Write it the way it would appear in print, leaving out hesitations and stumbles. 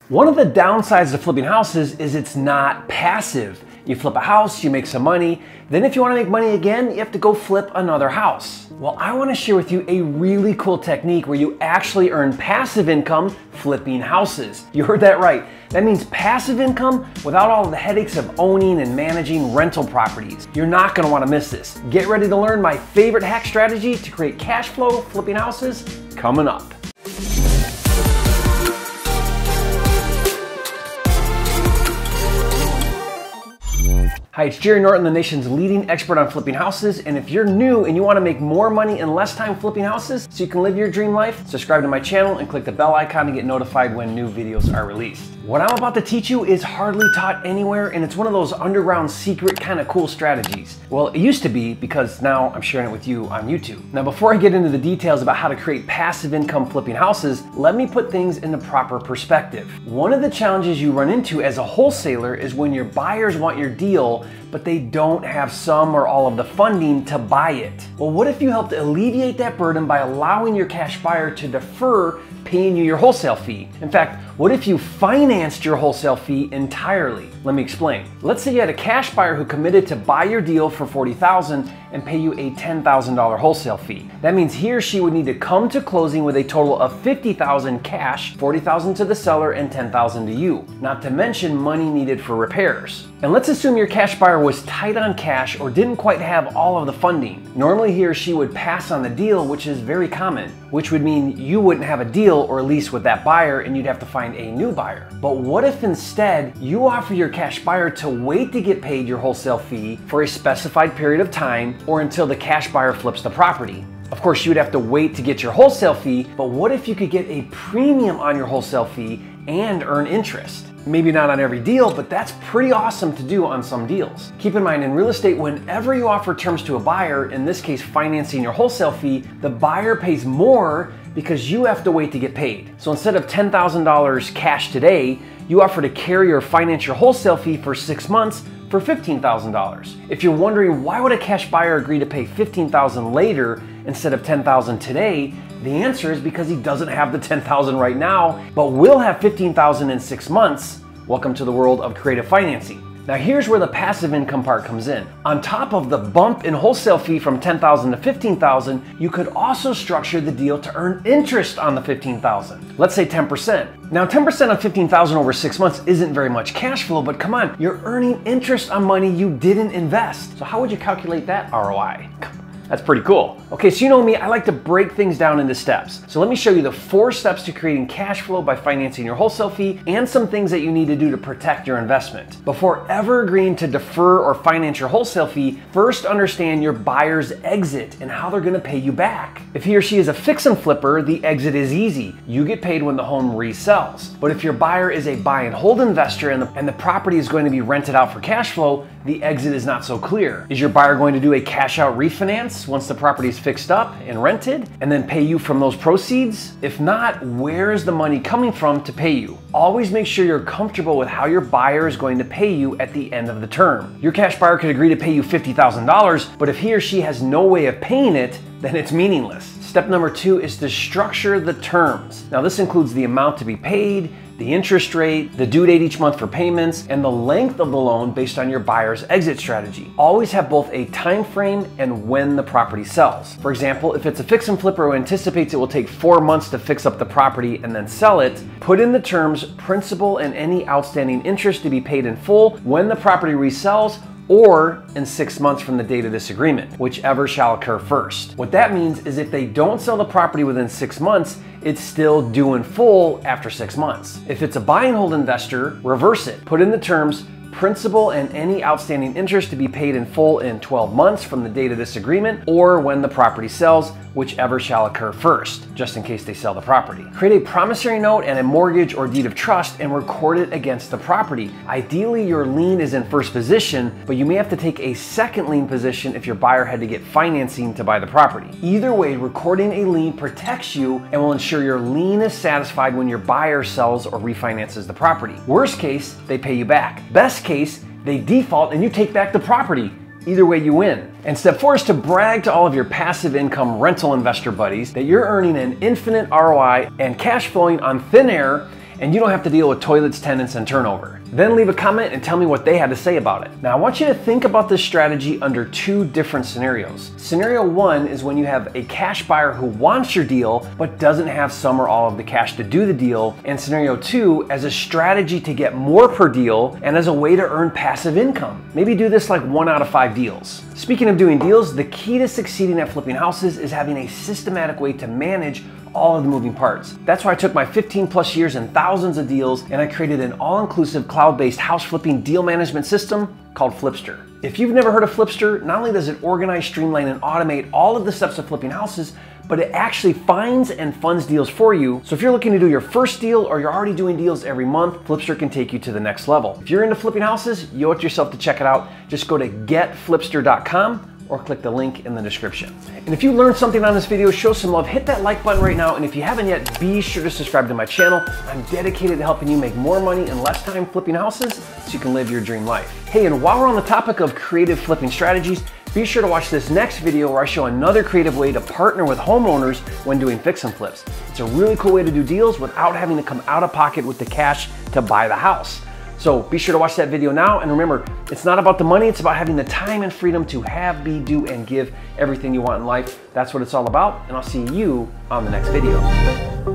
One of the downsides of flipping houses is it's not passive. You flip a house, you make some money, then if you want to make money again, you have to go flip another house. Well, I want to share with you a really cool technique where you actually earn passive income flipping houses. You heard that right. That means passive income without all of the headaches of owning and managing rental properties. You're not going to want to miss this. Get ready to learn my favorite hack strategy to create cash flow flipping houses coming up. Hi, it's Jerry Norton, the nation's leading expert on flipping houses. And if you're new and you want to make more money in less time flipping houses so you can live your dream life, subscribe to my channel and click the bell icon to get notified when new videos are released. What I'm about to teach you is hardly taught anywhere, and it's one of those underground secret kind of cool strategies. Well, it used to be, because now I'm sharing it with you on YouTube. Now, before I get into the details about how to create passive income flipping houses, let me put things into proper perspective. One of the challenges you run into as a wholesaler is when your buyers want your deal, but they don't have some or all of the funding to buy it. Well, what if you helped alleviate that burden by allowing your cash buyer to defer paying you your wholesale fee? In fact, what if you financed your wholesale fee entirely? Let me explain. Let's say you had a cash buyer who committed to buy your deal for $40,000 and pay you a $10,000 wholesale fee. That means he or she would need to come to closing with a total of $50,000 cash, $40,000 to the seller and $10,000 to you, not to mention money needed for repairs. And let's assume your cash buyer was tight on cash or didn't quite have all of the funding. Normally he or she would pass on the deal, which is very common, which would mean you wouldn't have a deal or lease with that buyer and you'd have to find a new buyer. But what if instead you offer your cash buyer to wait to get paid your wholesale fee for a specified period of time or until the cash buyer flips the property? Of course, you would have to wait to get your wholesale fee, but what if you could get a premium on your wholesale fee and earn interest? Maybe not on every deal, but that's pretty awesome to do on some deals. Keep in mind, in real estate, whenever you offer terms to a buyer, in this case financing your wholesale fee, the buyer pays more because you have to wait to get paid. So instead of $10,000 cash today, you offer to carry or finance your wholesale fee for 6 months for $15,000. If you're wondering why would a cash buyer agree to pay $15,000 later instead of $10,000 today, the answer is because he doesn't have the $10,000 right now, but will have $15,000 in 6 months. Welcome to the world of creative financing. Now here's where the passive income part comes in. On top of the bump in wholesale fee from $10,000 to $15,000, you could also structure the deal to earn interest on the $15,000. Let's say 10%. Now 10% on $15,000 over 6 months isn't very much cash flow, but come on, you're earning interest on money you didn't invest. So how would you calculate that ROI? That's pretty cool. Okay, so you know me, I like to break things down into steps. So let me show you the 4 steps to creating cash flow by financing your wholesale fee and some things that you need to do to protect your investment. Before ever agreeing to defer or finance your wholesale fee, first understand your buyer's exit and how they're gonna pay you back. If he or she is a fix and flipper, the exit is easy. You get paid when the home resells. But if your buyer is a buy and hold investor and the property is going to be rented out for cash flow, the exit is not so clear. Is your buyer going to do a cash out refinance once the property is fixed up and rented and then pay you from those proceeds? If not, where is the money coming from to pay you? Always make sure you're comfortable with how your buyer is going to pay you at the end of the term. Your cash buyer could agree to pay you $50,000, but if he or she has no way of paying it, then it's meaningless. Step number 2 is to structure the terms. Now this includes the amount to be paid, the interest rate, the due date each month for payments, and the length of the loan based on your buyer's exit strategy. Always have both a time frame and when the property sells. For example, if it's a fix and flipper who anticipates it will take 4 months to fix up the property and then sell it, put in the terms principal and any outstanding interest to be paid in full when the property resells, or in 6 months from the date of this agreement, whichever shall occur first. What that means is if they don't sell the property within 6 months, it's still due in full after 6 months. If it's a buy and hold investor, reverse it. Put in the terms principal and any outstanding interest to be paid in full in 12 months from the date of this agreement or when the property sells, whichever shall occur first, just in case they sell the property. Create a promissory note and a mortgage or deed of trust and record it against the property. Ideally, your lien is in first position, but you may have to take a second lien position if your buyer had to get financing to buy the property. Either way, recording a lien protects you and will ensure your lien is satisfied when your buyer sells or refinances the property. Worst case, they pay you back. Best case, they default and you take back the property. Either way, you win. And step 4 is to brag to all of your passive income rental investor buddies that you're earning an infinite ROI and cash flowing on thin air and you don't have to deal with toilets, tenants, and turnover. Then leave a comment and tell me what they had to say about it. Now I want you to think about this strategy under two different scenarios. Scenario one is when you have a cash buyer who wants your deal but doesn't have some or all of the cash to do the deal. And scenario two as a strategy to get more per deal and as a way to earn passive income. Maybe do this like 1 out of 5 deals. Speaking of doing deals, the key to succeeding at flipping houses is having a systematic way to manage all of the moving parts. That's why I took my 15+ years and thousands of deals and I created an all-inclusive cloud-based house flipping deal management system called Flipster. If you've never heard of Flipster, not only does it organize, streamline, and automate all of the steps of flipping houses, but it actually finds and funds deals for you. So if you're looking to do your first deal or you're already doing deals every month, Flipster can take you to the next level. If you're into flipping houses, you owe it to yourself to check it out. Just go to getflipster.com or click the link in the description. And if you learned something on this video, show some love, hit that like button right now. And if you haven't yet, be sure to subscribe to my channel. I'm dedicated to helping you make more money in less time flipping houses so you can live your dream life. Hey, and while we're on the topic of creative flipping strategies, be sure to watch this next video where I show another creative way to partner with homeowners when doing fix and flips. It's a really cool way to do deals without having to come out of pocket with the cash to buy the house. So be sure to watch that video now, and remember, it's not about the money, it's about having the time and freedom to have, be, do, and give everything you want in life. That's what it's all about, and I'll see you on the next video.